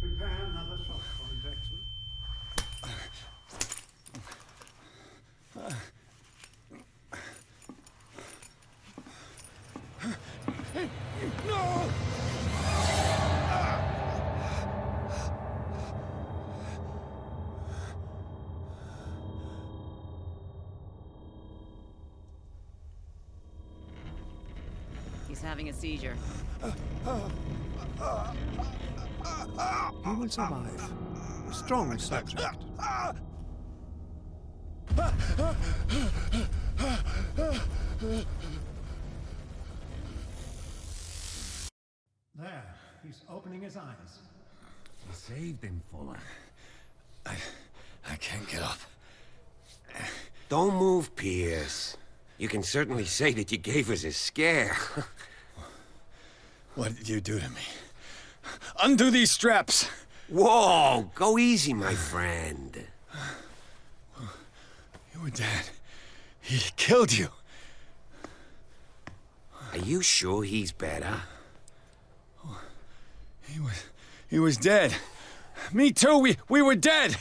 Prepare another shot for injection. No! He's having a seizure. He will survive. A strong subject. There, he's opening his eyes. You saved him, Fuller. I can't get up. Don't move, Pierce. You can certainly say that you gave us a scare. What did you do to me? Undo these straps! Whoa! Go easy, my friend. You were dead. He killed you. Are you sure he's better? He was dead. Me too, we were dead!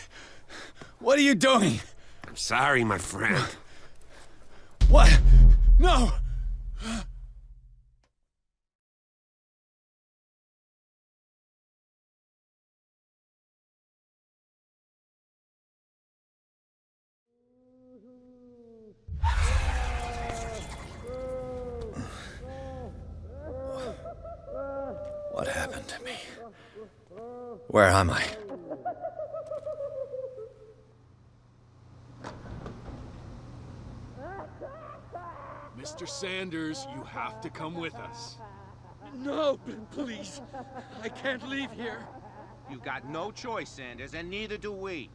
What are you doing? I'm sorry, my friend. What? No! What happened to me? Where am I? Mr. Sanders, you have to come with us. No, please. I can't leave here. You got no choice, Sanders, and neither do we.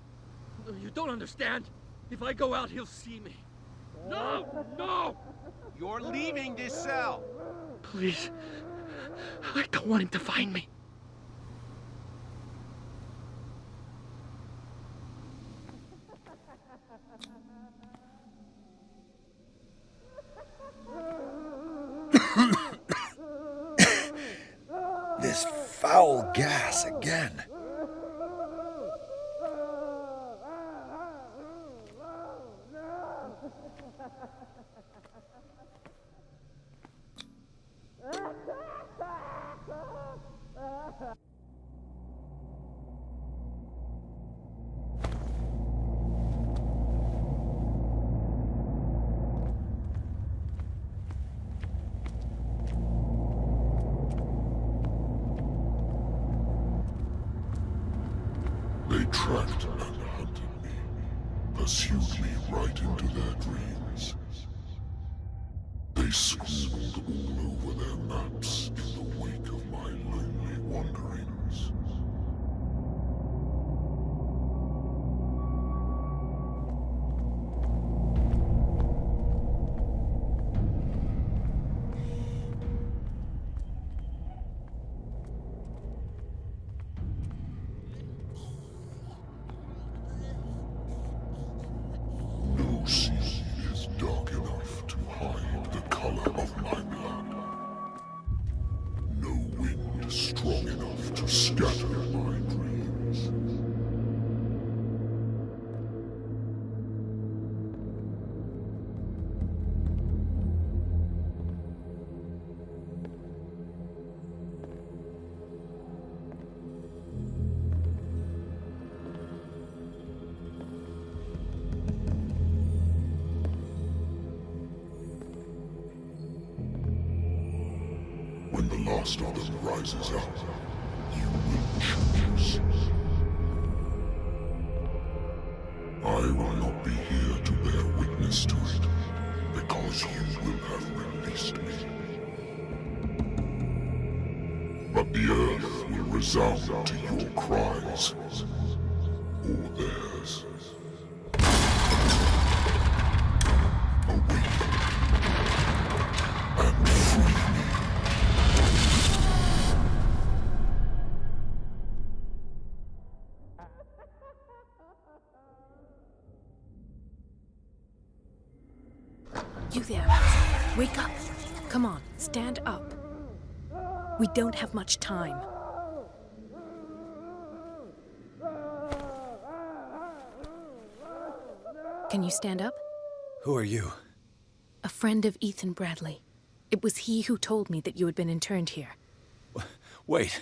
No, you don't understand. If I go out, he'll see me. No! No! You're leaving this cell. Please. I don't want him to find me. This foul gas again. They tracked and hunted me, pursued me right into their dreams. They scrawled all over their maps in the wake of my lonely wanderings. No sea is dark enough to hide the color of my blood. No wind strong enough to scatter my dreams. When the last of them rises up, you will choose. I will not be here to bear witness to it, because you will have released me. But the earth will resound to your cries, or theirs. Awaken and free me. You there. Wake up. Come on, stand up. We don't have much time. Can you stand up? Who are you? A friend of Ethan Bradley. It was he who told me that you had been interned here. Wait.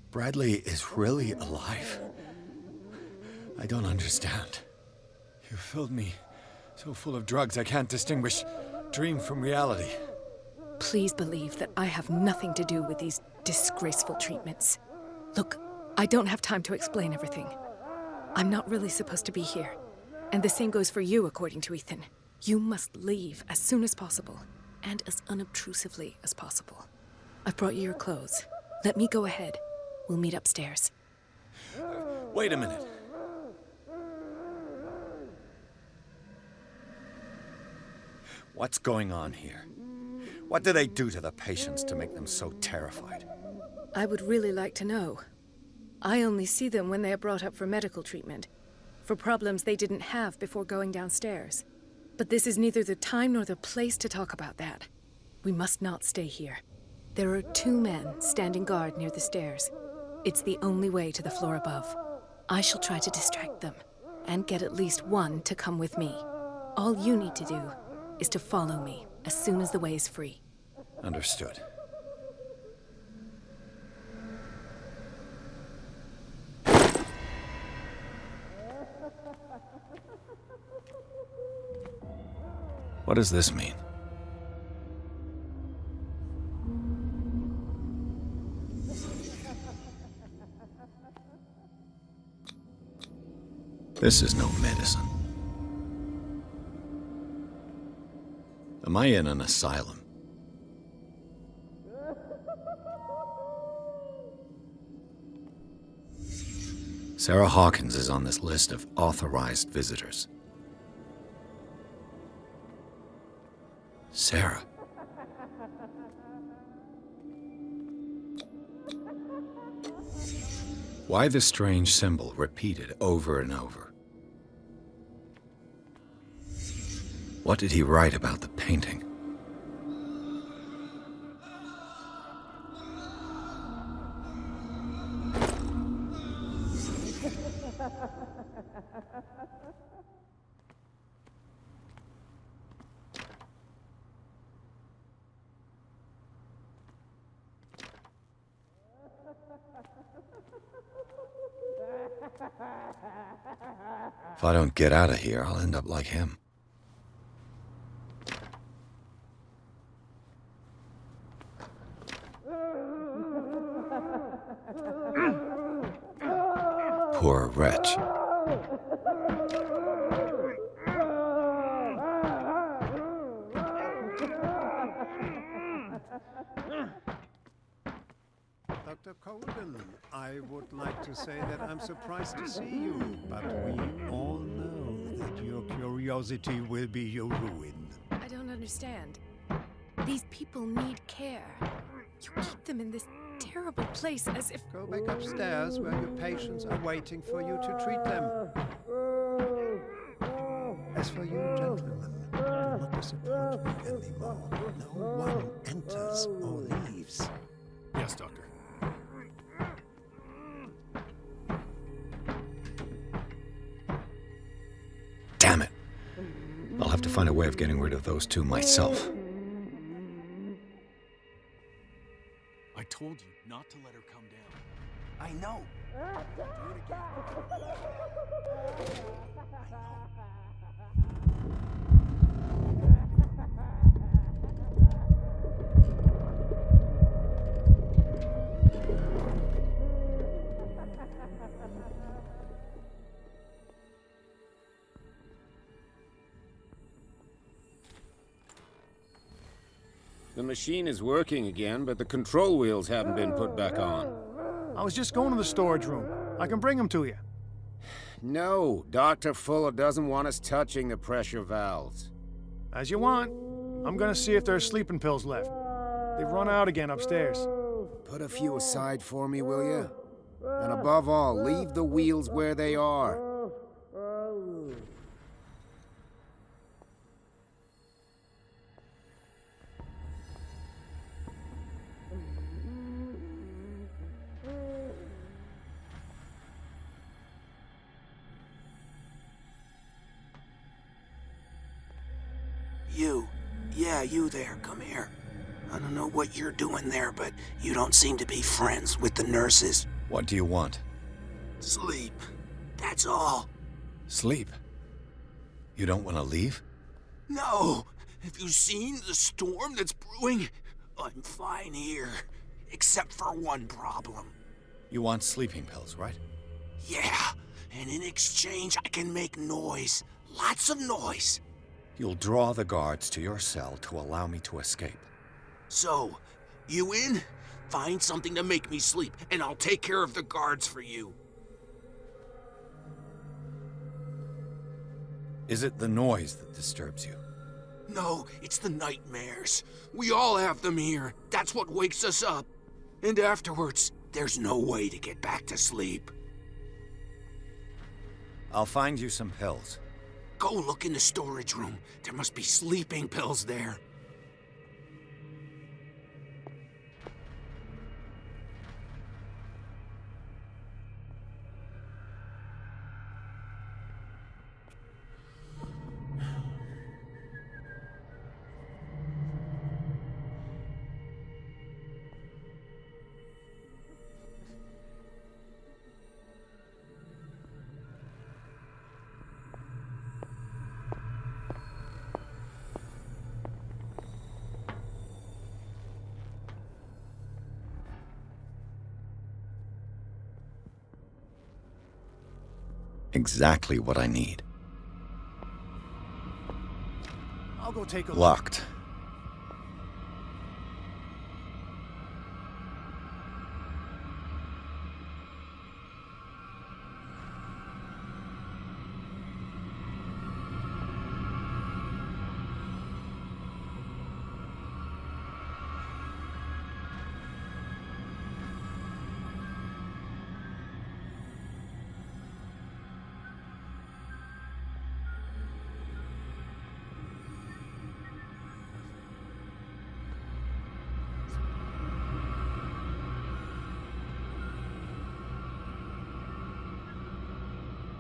Bradley is really alive? I don't understand. You filled me so full of drugs I can't distinguish dream from reality. Please believe that I have nothing to do with these disgraceful treatments. Look, I don't have time to explain everything. I'm not really supposed to be here. And the same goes for you, according to Ethan. You must leave as soon as possible, and as unobtrusively as possible. I've brought you your clothes. Let me go ahead. We'll meet upstairs. Wait a minute. What's going on here? What do they do to the patients to make them so terrified? I would really like to know. I only see them when they are brought up for medical treatment, for problems they didn't have before going downstairs. But this is neither the time nor the place to talk about that. We must not stay here. There are 2 men standing guard near the stairs. It's the only way to the floor above. I shall try to distract them, and get at least one to come with me. All you need to do is to follow me as soon as the way is free. Understood. What does this mean? This is no medicine. Am I in an asylum? Sarah Hawkins is on this list of authorized visitors. Sarah. Why the strange symbol repeated over and over? What did he write about the painting? If I don't get out of here, I'll end up like him. Poor wretch. Dr. Colden, I would like to say that I'm surprised to see you, but we all know that your curiosity will be your ruin. I don't understand. These people need care. You keep them in this terrible place as if... Go back upstairs where your patients are waiting for you to treat them. As for you, gentlemen, do not disappoint me anymore. No one enters or leaves. Yes, Doctor. Damn it. I'll have to find a way of getting rid of those 2 myself. I told you not to let her come down. I know. Do it again. The machine is working again, but the control wheels haven't been put back on. I was just going to the storage room. I can bring them to you. No, Dr. Fuller doesn't want us touching the pressure valves. As you want. I'm gonna see if there's sleeping pills left. They've run out again upstairs. Put a few aside for me, will you? And above all, leave the wheels where they are. You. Yeah, you there. Come here. I don't know what you're doing there, but you don't seem to be friends with the nurses. What do you want? Sleep. That's all. Sleep? You don't want to leave? No. Have you seen the storm that's brewing? I'm fine here. Except for one problem. You want sleeping pills, right? Yeah. And in exchange, I can make noise. Lots of noise. You'll draw the guards to your cell to allow me to escape. So, you in? Find something to make me sleep, and I'll take care of the guards for you. Is it the noise that disturbs you? No, it's the nightmares. We all have them here. That's what wakes us up. And afterwards, there's no way to get back to sleep. I'll find you some pills. Go look in the storage room. There must be sleeping pills there. Exactly what I need. I'll go take a look. Locked.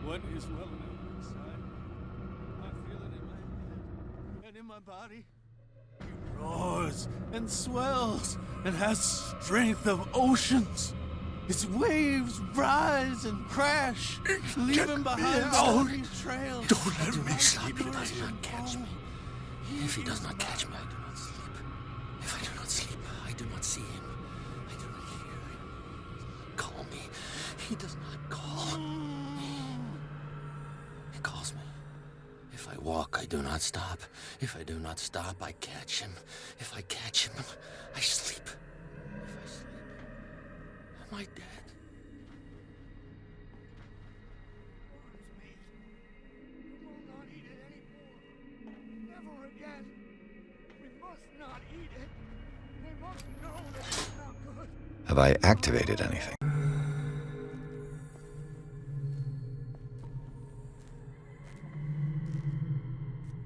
What is welling up inside? I feel it in my head and in my body. It roars and swells and has strength of oceans. Its waves rise and crash, leaving behind stony trails. Don't let me sleep. He does not catch me. If he does not catch me, I do not sleep. If I do not sleep, I do not see him. I do not hear him. Call me. He does not call me. He calls me. If I walk, I do not stop. If I do not stop, I catch him. If I catch him, I sleep. If I sleep, am I dead? Have I activated anything?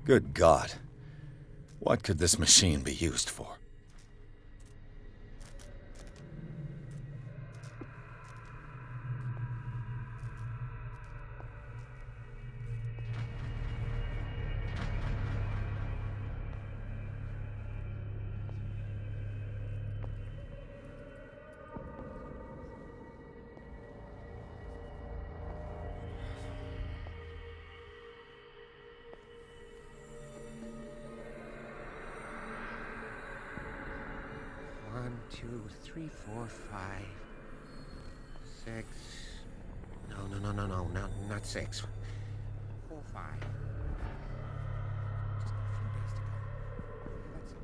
Good God. What could this machine be used for? One, 2, 3, 4, 5, 6. No, not 6. 4, 5. Just a few days to go. That's it.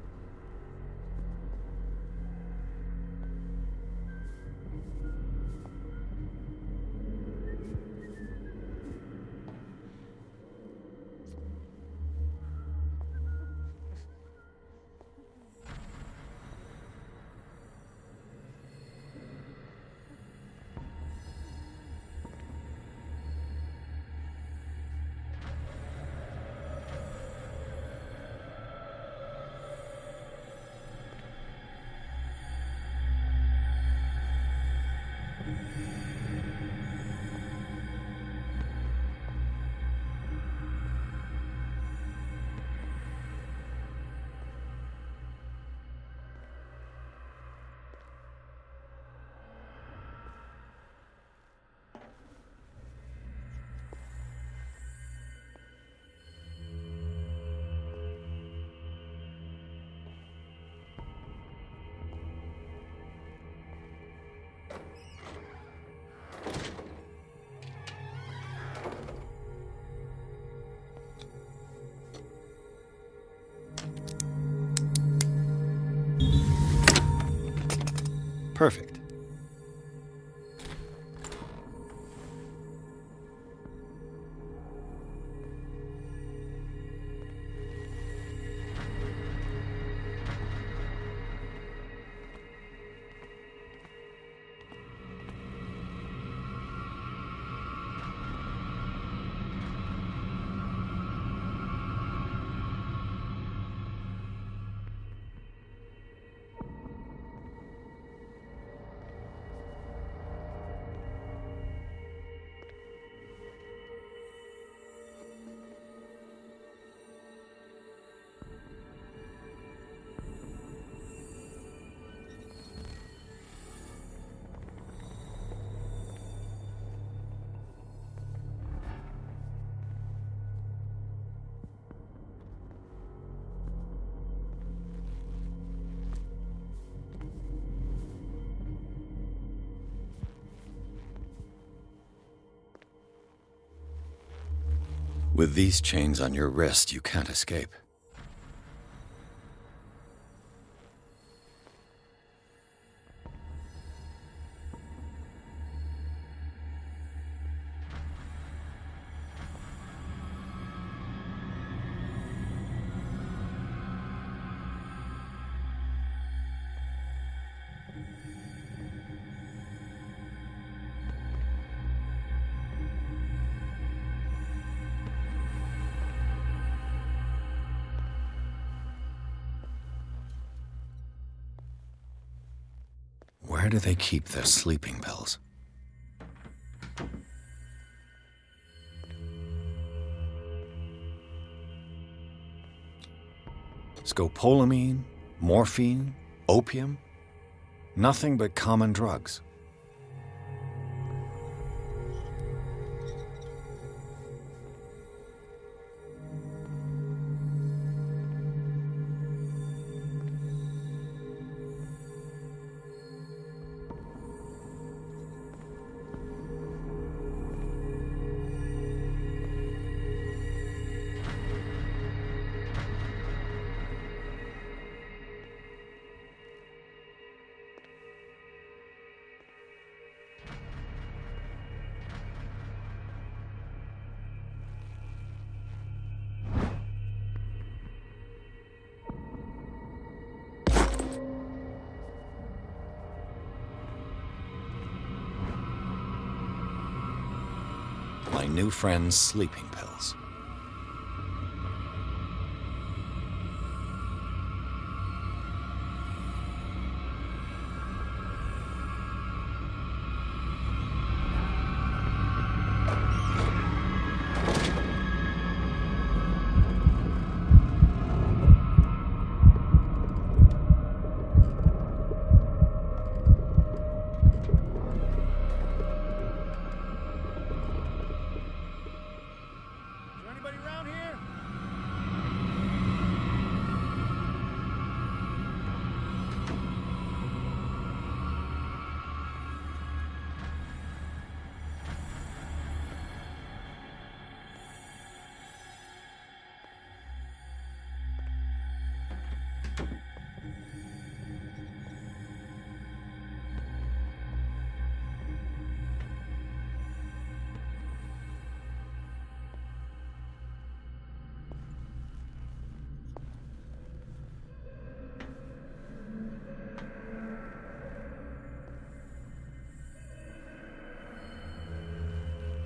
Perfect. With these chains on your wrist, you can't escape. Where do they keep their sleeping pills? Scopolamine, morphine, opium? Nothing but common drugs. My new friend's sleeping pills.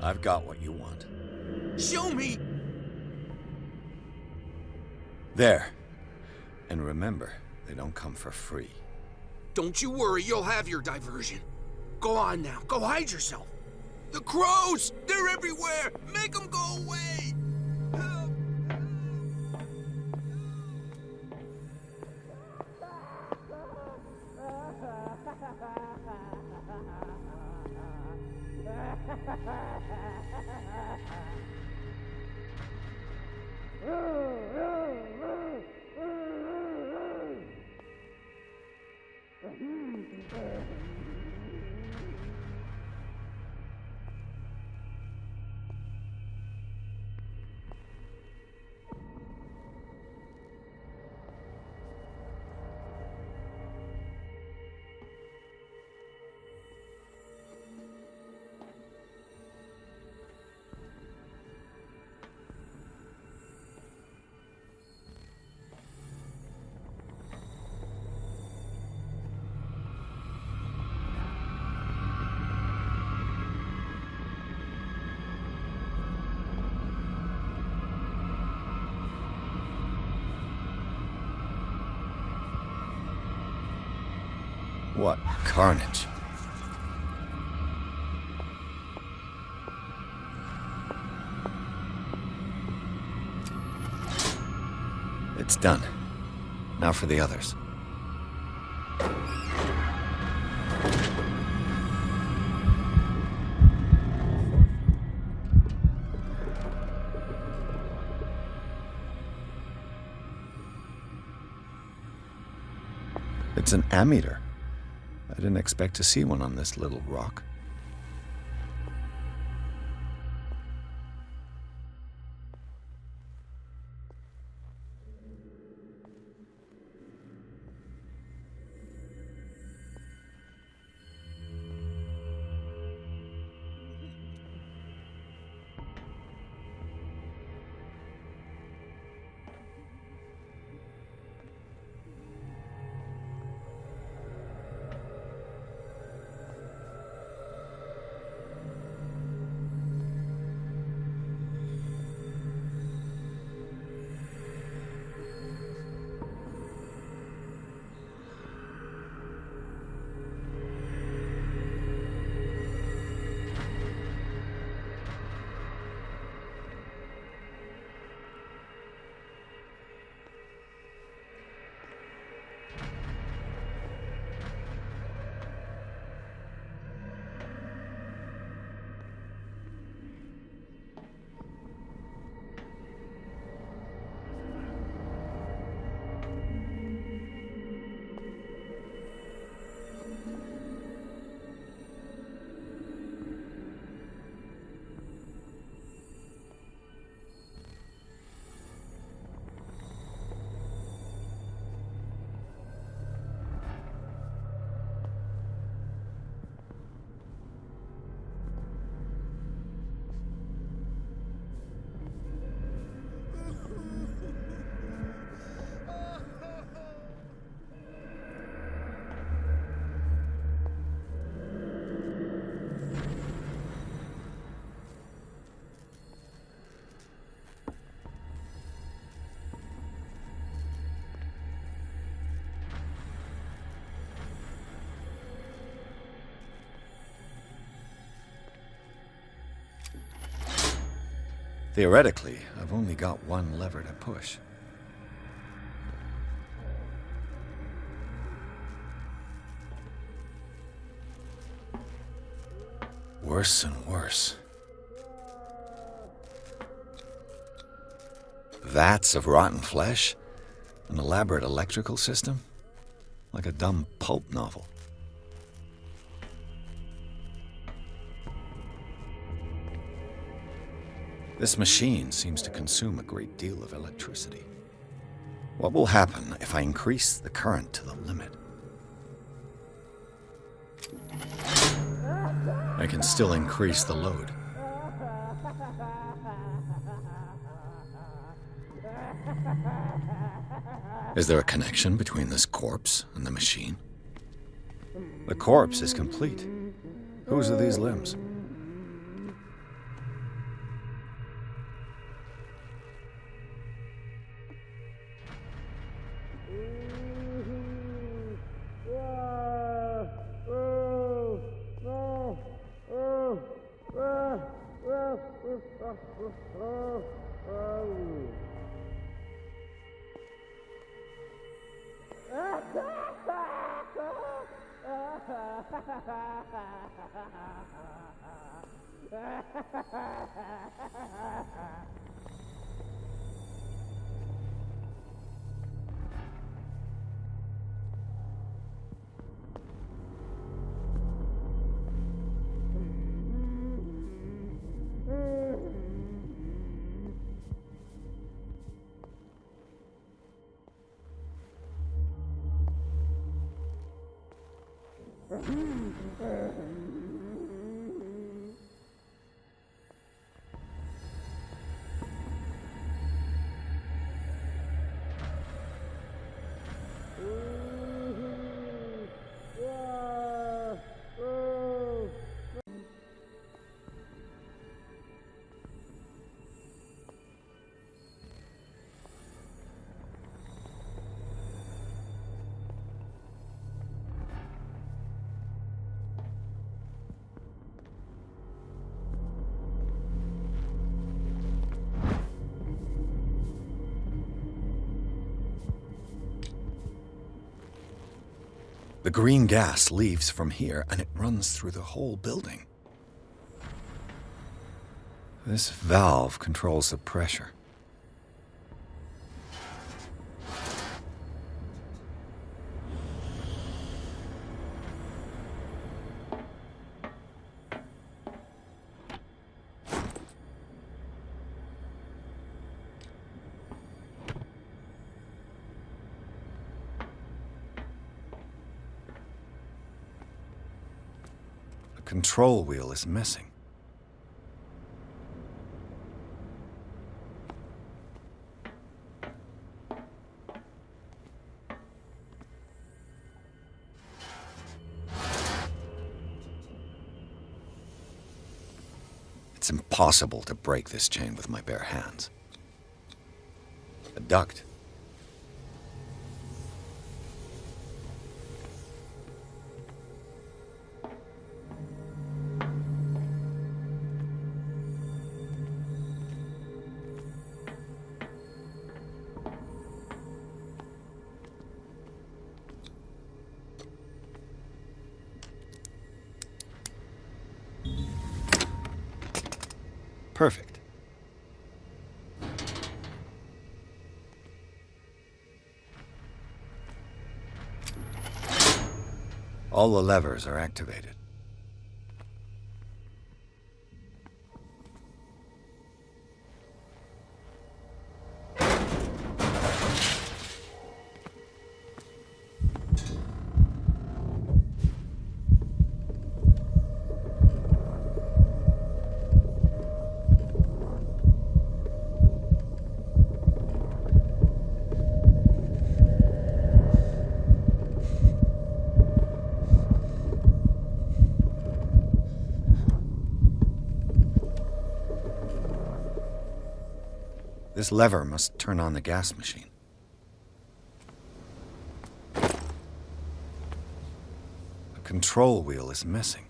I've got what you want. Show me! There. And remember, they don't come for free. Don't you worry, you'll have your diversion. Go on now, go hide yourself. The crows! They're everywhere! Make them go away! Help! What carnage. It's done. Now for the others. It's an ammeter. I didn't expect to see one on this little rock. Theoretically, I've only got one lever to push. Worse and worse. Vats of rotten flesh? An elaborate electrical system? Like a dumb pulp novel. This machine seems to consume a great deal of electricity. What will happen if I increase the current to the limit? I can still increase the load. Is there a connection between this corpse and the machine? The corpse is complete. Whose are these limbs? The green gas leaves from here, and it runs through the whole building. This valve controls the pressure. The control wheel is missing. It's impossible to break this chain with my bare hands. A duct. Perfect. All the levers are activated. This lever must turn on the gas machine. The control wheel is missing.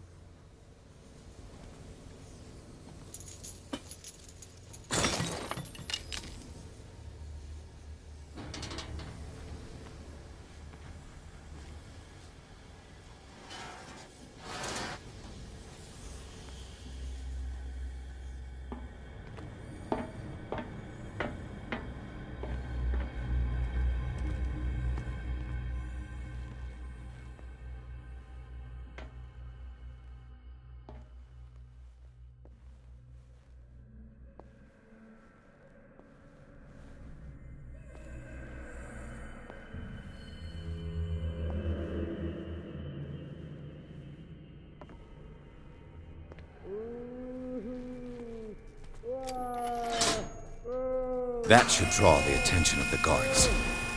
That should draw the attention of the guards.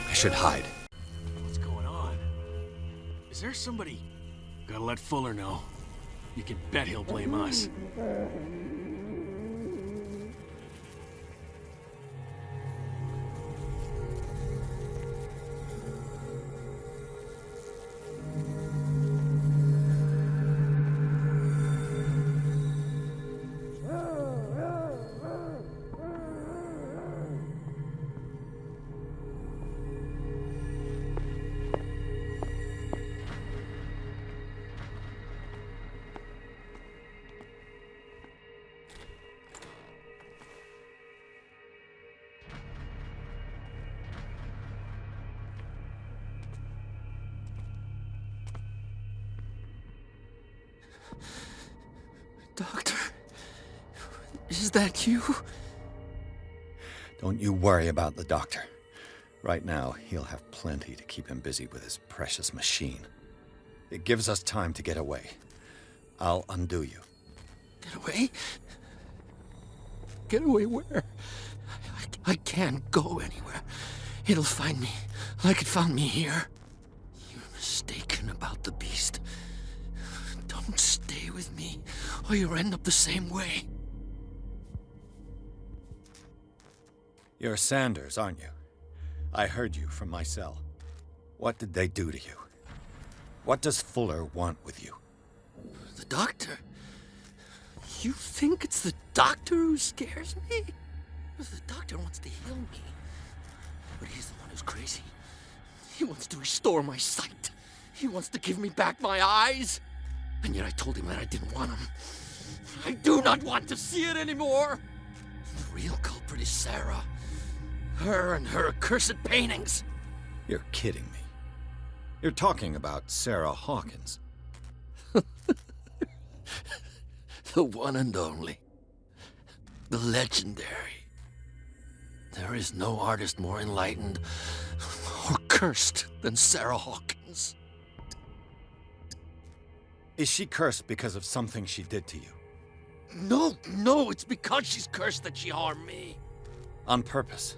I should hide. What's going on? Is there somebody? Gotta let Fuller know. You can bet he'll blame us. Doctor, is that you? Don't you worry about the doctor. Right now, he'll have plenty to keep him busy with his precious machine. It gives us time to get away. I'll undo you. Get away? Get away where? I can't go anywhere. It'll find me, like it found me here. You're mistaken about the beast. Don't stay with me, or you'll end up the same way. You're Sanders, aren't you? I heard you from my cell. What did they do to you? What does Fuller want with you? The doctor? You think it's the doctor who scares me? The doctor wants to heal me. But he's the one who's crazy. He wants to restore my sight. He wants to give me back my eyes. And yet I told him that I didn't want them. I do not want to see it anymore. The real culprit is Sarah. Her and her accursed paintings. You're kidding me. You're talking about Sarah Hawkins. The one and only. The legendary. There is no artist more enlightened or cursed than Sarah Hawkins. Is she cursed because of something she did to you? No, it's because she's cursed that she harmed me. On purpose.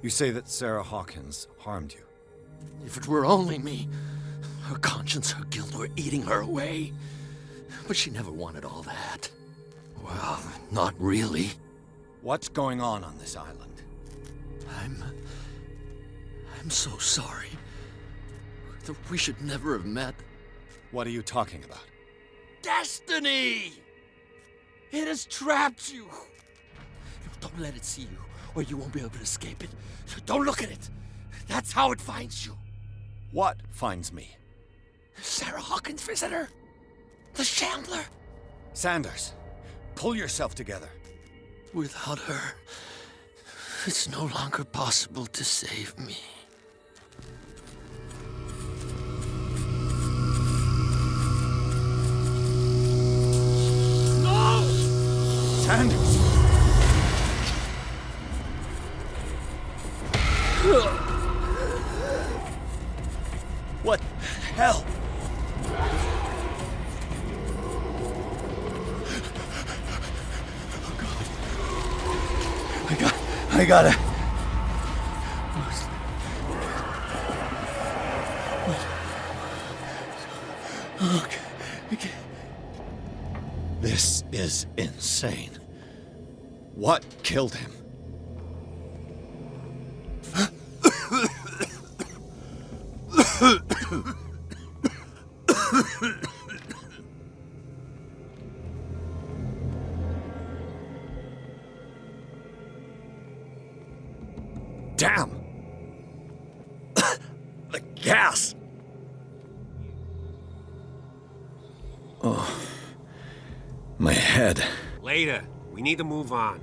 You say that Sarah Hawkins harmed you. If it were only me, her conscience, her guilt were eating her away. But she never wanted all that. Well, not really. What's going on this island? I'm so sorry. We should never have met. What are you talking about? Destiny! It has trapped you. Don't let it see you, or you won't be able to escape it. Don't look at it. That's how it finds you. What finds me? Sarah Hawkins' visitor. The Shambler. Sanders, pull yourself together. Without her, it's no longer possible to save me. No! Sanders! What the hell? I gotta... Okay. This is insane. What killed him? Damn! The gas! Oh, my head. Later. We need to move on.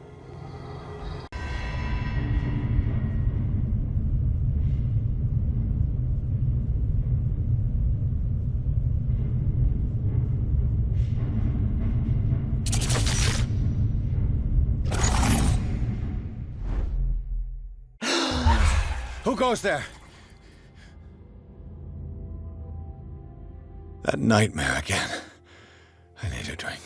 Who goes there? That nightmare again. I need a drink.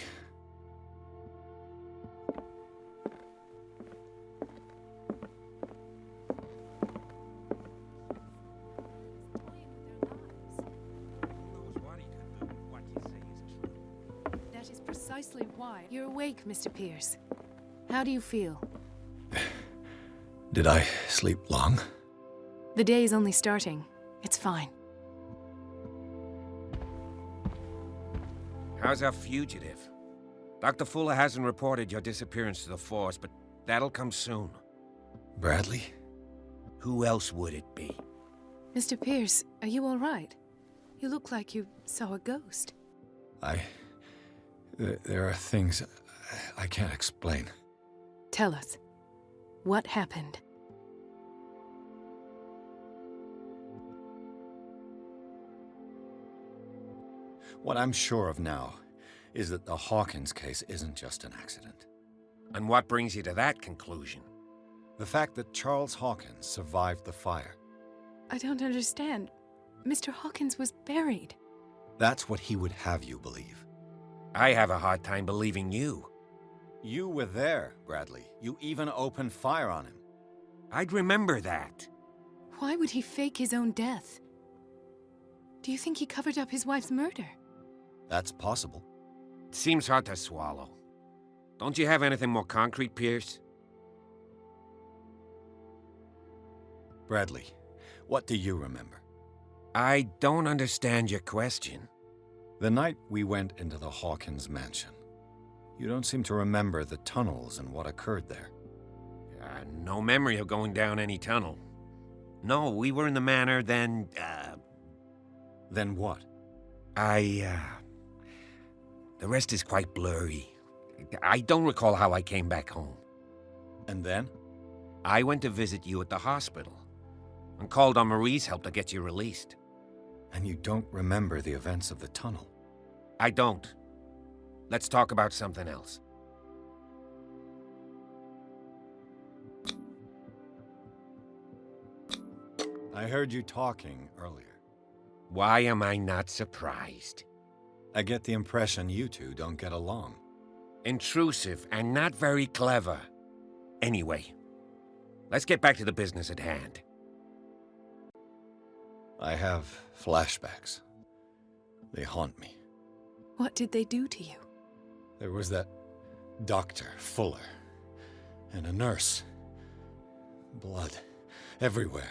That is precisely why. You're awake, Mr. Pierce. How do you feel? Did I sleep long? The day is only starting. It's fine. How's our fugitive? Dr. Fuller hasn't reported your disappearance to the force, but that'll come soon. Bradley? Who else would it be? Mr. Pierce, are you all right? You look like you saw a ghost. There are things I can't explain. Tell us. What happened? What I'm sure of now is that the Hawkins case isn't just an accident. And what brings you to that conclusion? The fact that Charles Hawkins survived the fire. I don't understand. Mr. Hawkins was buried. That's what he would have you believe. I have a hard time believing you. You were there, Bradley. You even opened fire on him. I'd remember that. Why would he fake his own death? Do you think he covered up his wife's murder? That's possible. It seems hard to swallow. Don't you have anything more concrete, Pierce? Bradley, what do you remember? I don't understand your question. The night we went into the Hawkins Mansion. You don't seem to remember the tunnels and what occurred there. No memory of going down any tunnel. No, we were in the manor, then, Then what? The rest is quite blurry. I don't recall how I came back home. And then? I went to visit you at the hospital and called on Marie's help to get you released. And you don't remember the events of the tunnel? I don't. Let's talk about something else. I heard you talking earlier. Why am I not surprised? I get the impression you two don't get along. Intrusive and not very clever. Anyway, let's get back to the business at hand. I have flashbacks. They haunt me. What did they do to you? There was that Dr. Fuller and a nurse. Blood everywhere.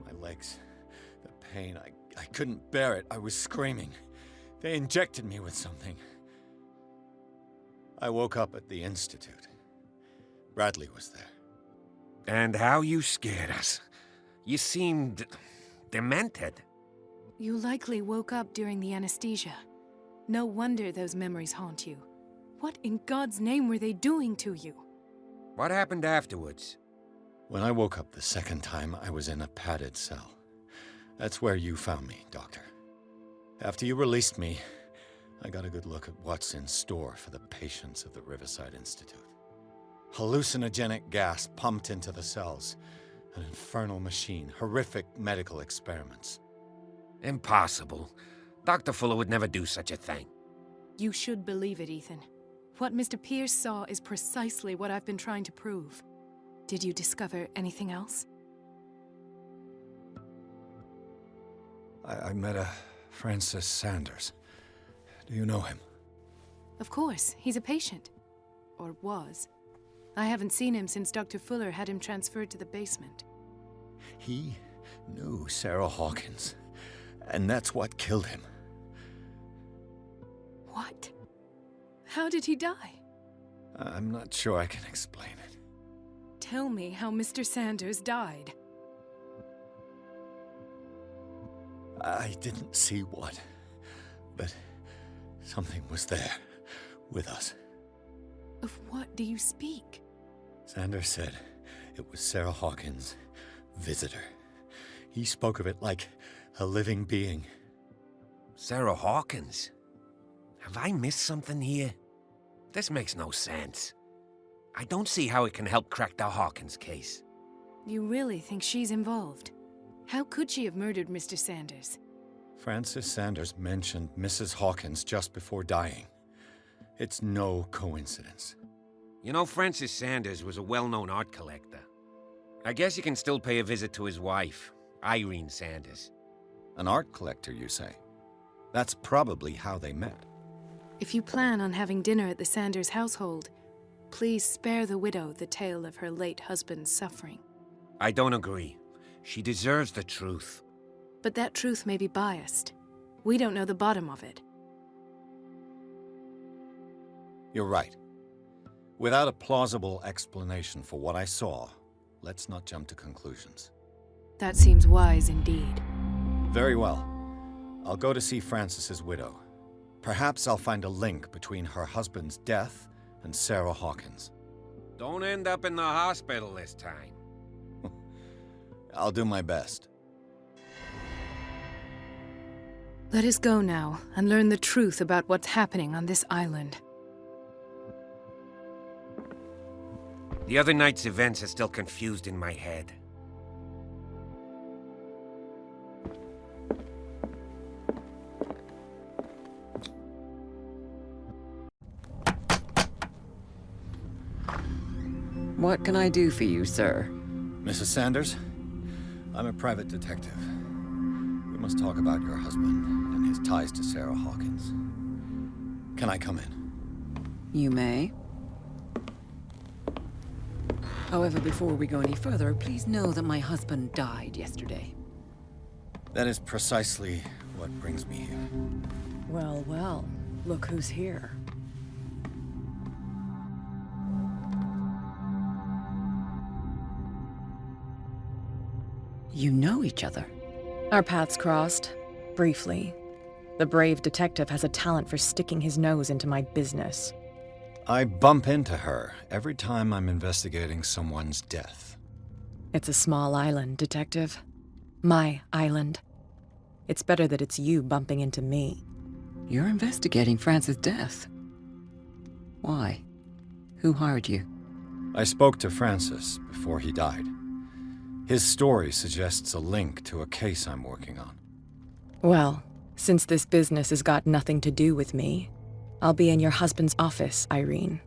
My legs, the pain, I couldn't bear it. I was screaming. They injected me with something. I woke up at the Institute. Bradley was there. And how you scared us. You seemed demented. You likely woke up during the anesthesia. No wonder those memories haunt you. What in God's name were they doing to you? What happened afterwards? When I woke up the second time, I was in a padded cell. That's where you found me, Doctor. After you released me, I got a good look at what's in store for the patients of the Riverside Institute. Hallucinogenic gas pumped into the cells. An infernal machine. Horrific medical experiments. Impossible. Dr. Fuller would never do such a thing. You should believe it, Ethan. What Mr. Pierce saw is precisely what I've been trying to prove. Did you discover anything else? I met a Francis Sanders. Do you know him? Of course, he's a patient. Or was. I haven't seen him since Dr. Fuller had him transferred to the basement. He knew Sarah Hawkins, and that's what killed him. What? How did he die? I'm not sure I can explain it. Tell me how Mr. Sanders died. I didn't see what, but something was there, with us. Of what do you speak? Sanders said it was Sarah Hawkins' visitor. He spoke of it like a living being. Sarah Hawkins? Have I missed something here? This makes no sense. I don't see how it can help crack the Hawkins case. You really think she's involved? How could she have murdered Mr. Sanders? Francis Sanders mentioned Mrs. Hawkins just before dying. It's no coincidence. You know, Francis Sanders was a well-known art collector. I guess you can still pay a visit to his wife, Irene Sanders. An art collector, you say? That's probably how they met. If you plan on having dinner at the Sanders household, please spare the widow the tale of her late husband's suffering. I don't agree. She deserves the truth. But that truth may be biased. We don't know the bottom of it. You're right. Without a plausible explanation for what I saw, let's not jump to conclusions. That seems wise indeed. Very well. I'll go to see Francis's widow. Perhaps I'll find a link between her husband's death and Sarah Hawkins. Don't end up in the hospital this time. I'll do my best. Let us go now and learn the truth about what's happening on this island. The other night's events are still confused in my head. What can I do for you, sir? Mrs. Sanders, I'm a private detective. We must talk about your husband and his ties to Sarah Hawkins. Can I come in? You may. However, before we go any further, please know that my husband died yesterday. That is precisely what brings me here. Well, well, look who's here. You know each other. Our paths crossed. Briefly, the brave detective has a talent for sticking his nose into my business. I bump into her every time I'm investigating someone's death. It's a small island, Detective. My island. It's better that it's you bumping into me. You're investigating Francis' death. Why? Who hired you? I spoke to Francis before he died. His story suggests a link to a case I'm working on. Well, since this business has got nothing to do with me, I'll be in your husband's office, Irene.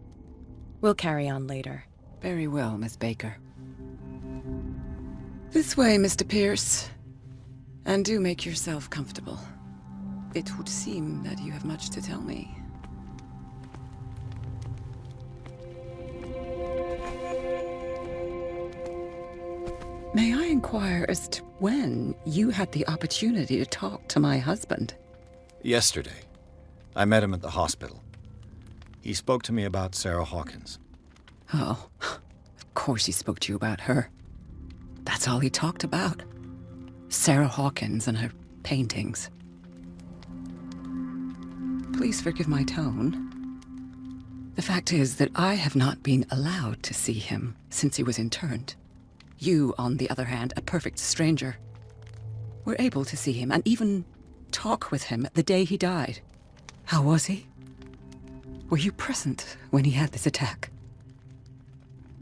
We'll carry on later. Very well, Miss Baker. This way, Mr. Pierce. And do make yourself comfortable. It would seem that you have much to tell me. May I inquire as to when you had the opportunity to talk to my husband? Yesterday, I met him at the hospital. He spoke to me about Sarah Hawkins. Oh, of course he spoke to you about her. That's all he talked about. Sarah Hawkins and her paintings. Please forgive my tone. The fact is that I have not been allowed to see him since he was interned. You, on the other hand, a perfect stranger, were able to see him and even talk with him the day he died. How was he? Were you present when he had this attack?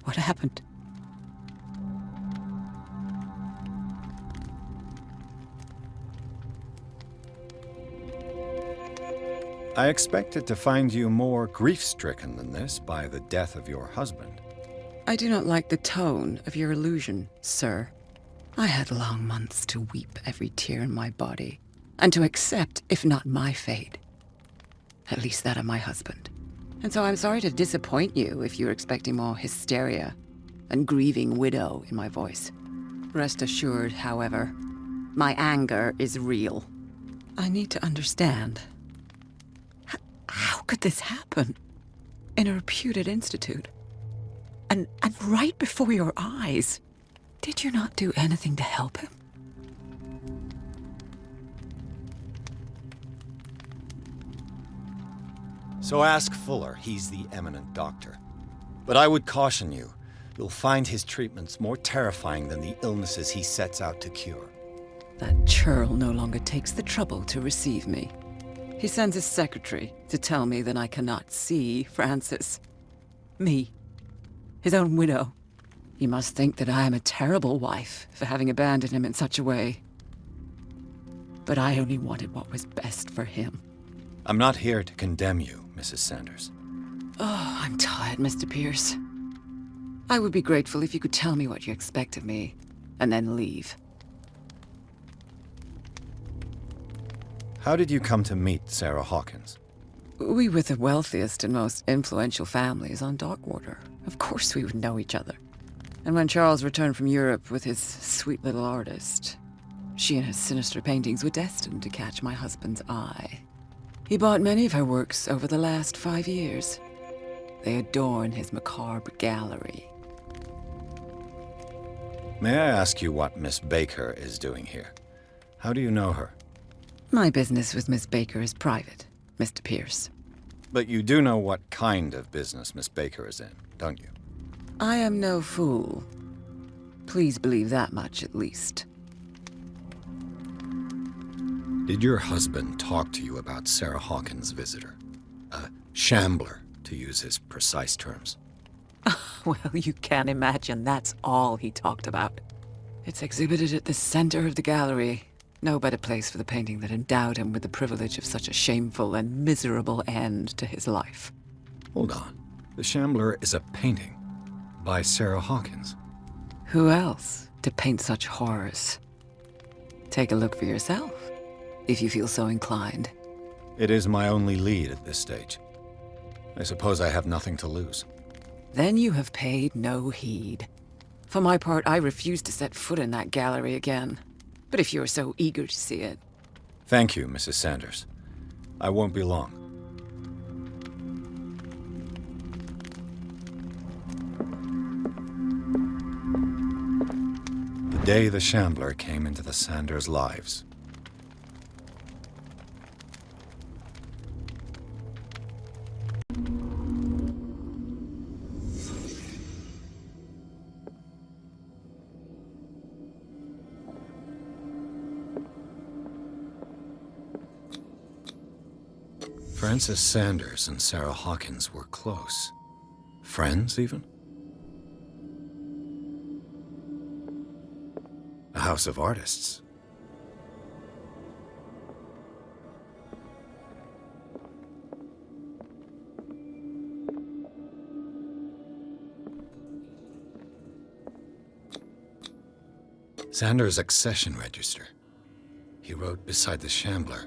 What happened? I expected to find you more grief-stricken than this by the death of your husband. I do not like the tone of your allusion, sir. I had long months to weep every tear in my body, and to accept, if not my fate, at least that of my husband. And so I'm sorry to disappoint you if you're expecting more hysteria and grieving widow in my voice. Rest assured, however, my anger is real. I need to understand. How could this happen? In a reputed institute? And right before your eyes. Did you not do anything to help him? So ask Fuller, he's the eminent doctor. But I would caution you, you'll find his treatments more terrifying than the illnesses he sets out to cure. That churl no longer takes the trouble to receive me. He sends his secretary to tell me that I cannot see Francis. Me. His own widow. He must think that I am a terrible wife for having abandoned him in such a way. But I only wanted what was best for him. I'm not here to condemn you, Mrs. Sanders. Oh, I'm tired, Mr. Pierce. I would be grateful if you could tell me what you expect of me, and then leave. How did you come to meet Sarah Hawkins? We were the wealthiest and most influential families on Darkwater. Of course we would know each other. And when Charles returned from Europe with his sweet little artist, she and her sinister paintings were destined to catch my husband's eye. He bought many of her works over the last 5 years. They adorn his macabre gallery. May I ask you what Miss Baker is doing here? How do you know her? My business with Miss Baker is private, Mr. Pierce. But you do know what kind of business Miss Baker is in, don't you? I am no fool. Please believe that much, at least. Did your husband talk to you about Sarah Hawkins' visitor? A shambler, to use his precise terms. Well, you can imagine that's all he talked about. It's exhibited at the center of the gallery. No better place for the painting that endowed him with the privilege of such a shameful and miserable end to his life. Hold on. The Shambler is a painting by Sarah Hawkins. Who else to paint such horrors? Take a look for yourself, if you feel so inclined. It is my only lead at this stage. I suppose I have nothing to lose. Then you have paid no heed. For my part, I refuse to set foot in that gallery again. But if you're so eager to see it... Thank you, Mrs. Sanders. I won't be long. The day the Shambler came into the Sanders' lives, Francis Sanders and Sarah Hawkins were close. Friends, even? A house of artists. Sanders' accession register. He wrote beside the Shambler,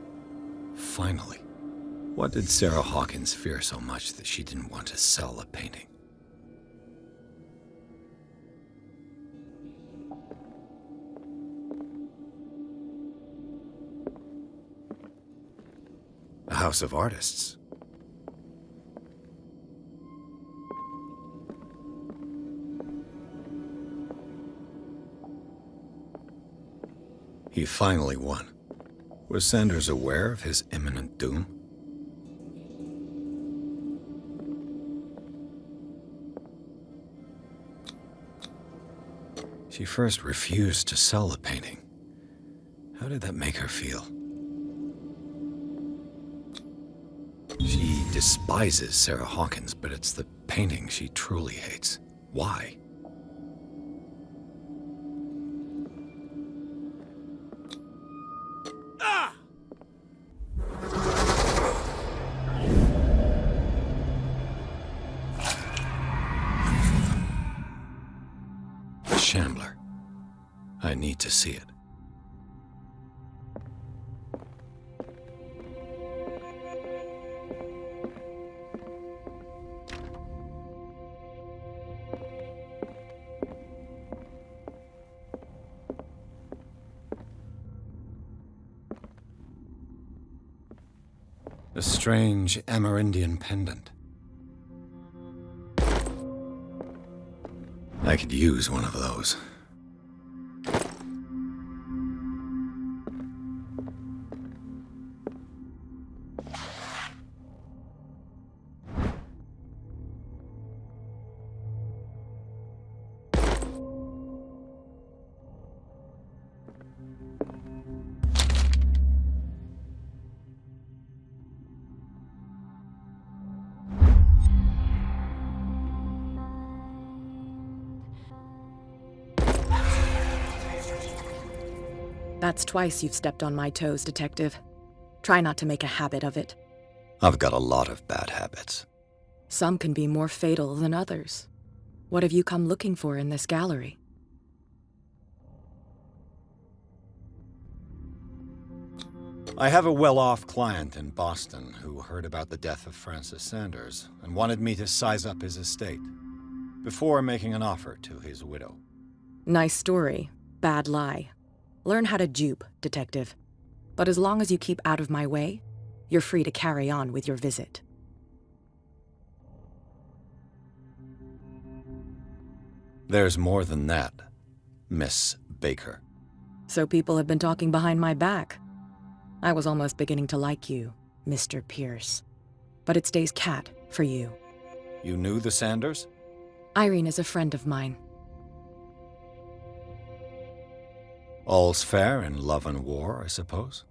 "Finally." What did Sarah Hawkins fear so much that she didn't want to sell a painting? A house of artists. He finally won. Was Sanders aware of his imminent doom? She first refused to sell the painting. How did that make her feel? She despises Sarah Hawkins, but it's the painting she truly hates. Why? The Shambler. I need to see it. A strange Amerindian pendant. I could use one of those. That's twice you've stepped on my toes, Detective. Try not to make a habit of it. I've got a lot of bad habits. Some can be more fatal than others. What have you come looking for in this gallery? I have a well-off client in Boston who heard about the death of Francis Sanders and wanted me to size up his estate before making an offer to his widow. Nice story. Bad lie. Learn how to dupe, Detective. But as long as you keep out of my way, you're free to carry on with your visit. There's more than that, Miss Baker. So people have been talking behind my back. I was almost beginning to like you, Mr. Pierce. But it stays cat for you. You knew the Sanders? Irene is a friend of mine. All's fair in love and war, I suppose?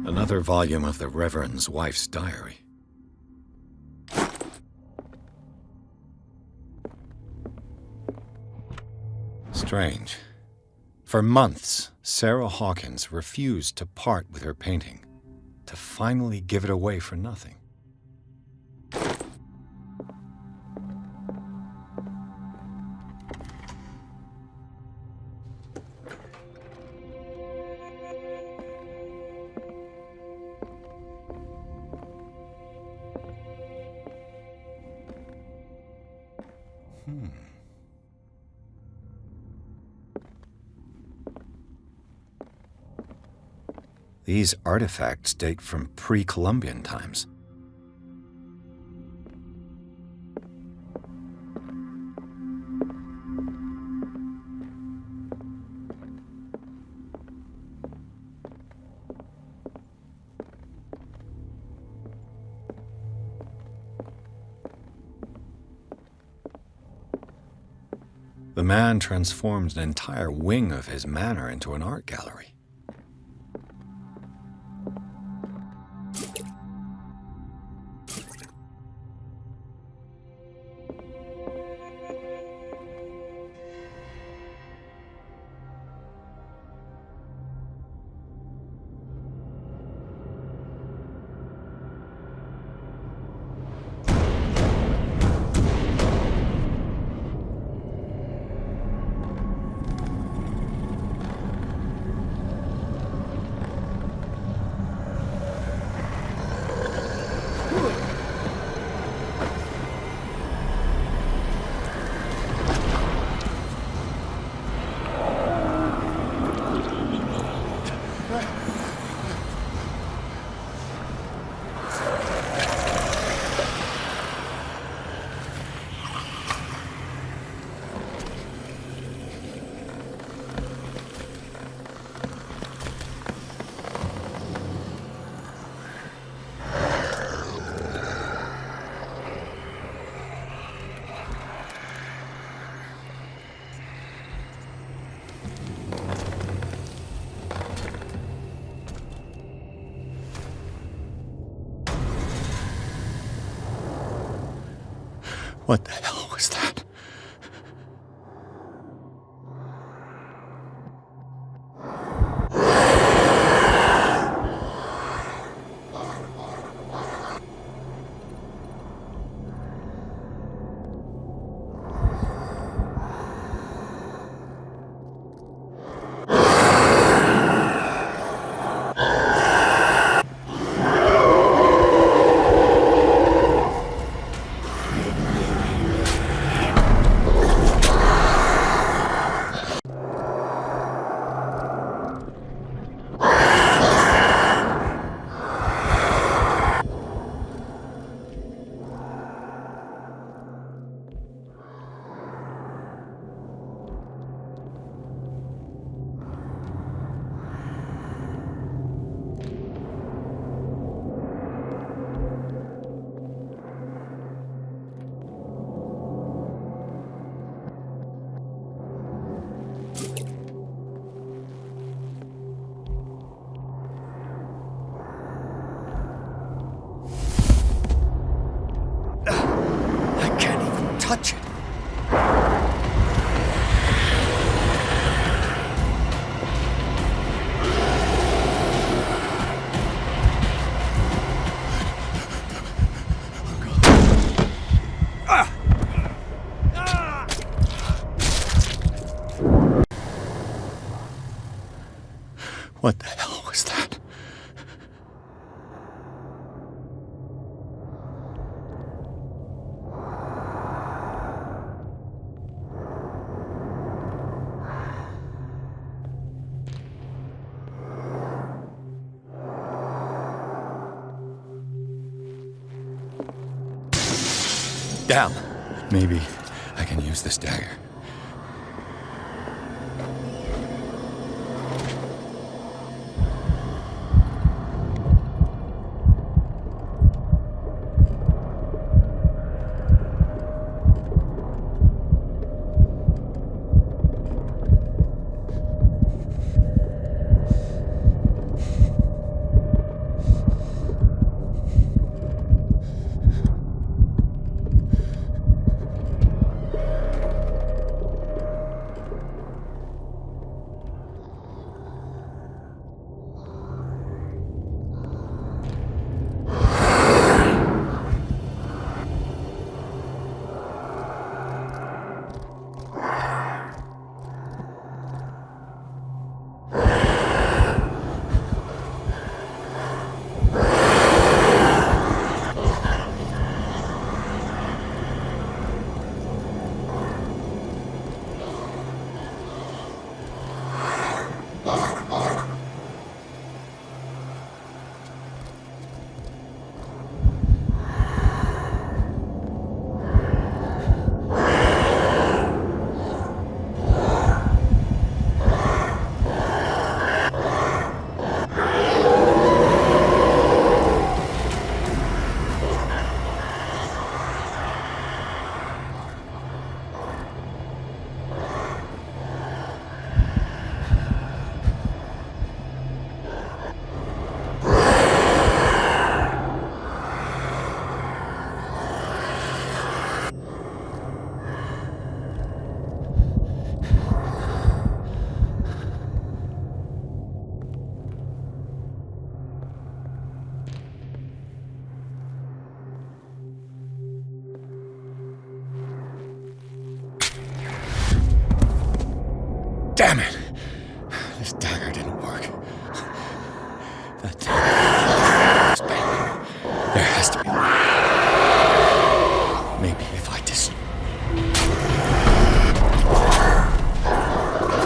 Another volume of the Reverend's wife's diary. Strange. For months, Sarah Hawkins refused to part with her painting, to finally give it away for nothing. These artifacts date from pre-Columbian times. The man transformed an entire wing of his manor into an art gallery. What the hell was that? Touch it. What the hell was that? Damn. Maybe I can use this dagger. Damn it! This dagger didn't work. That dagger.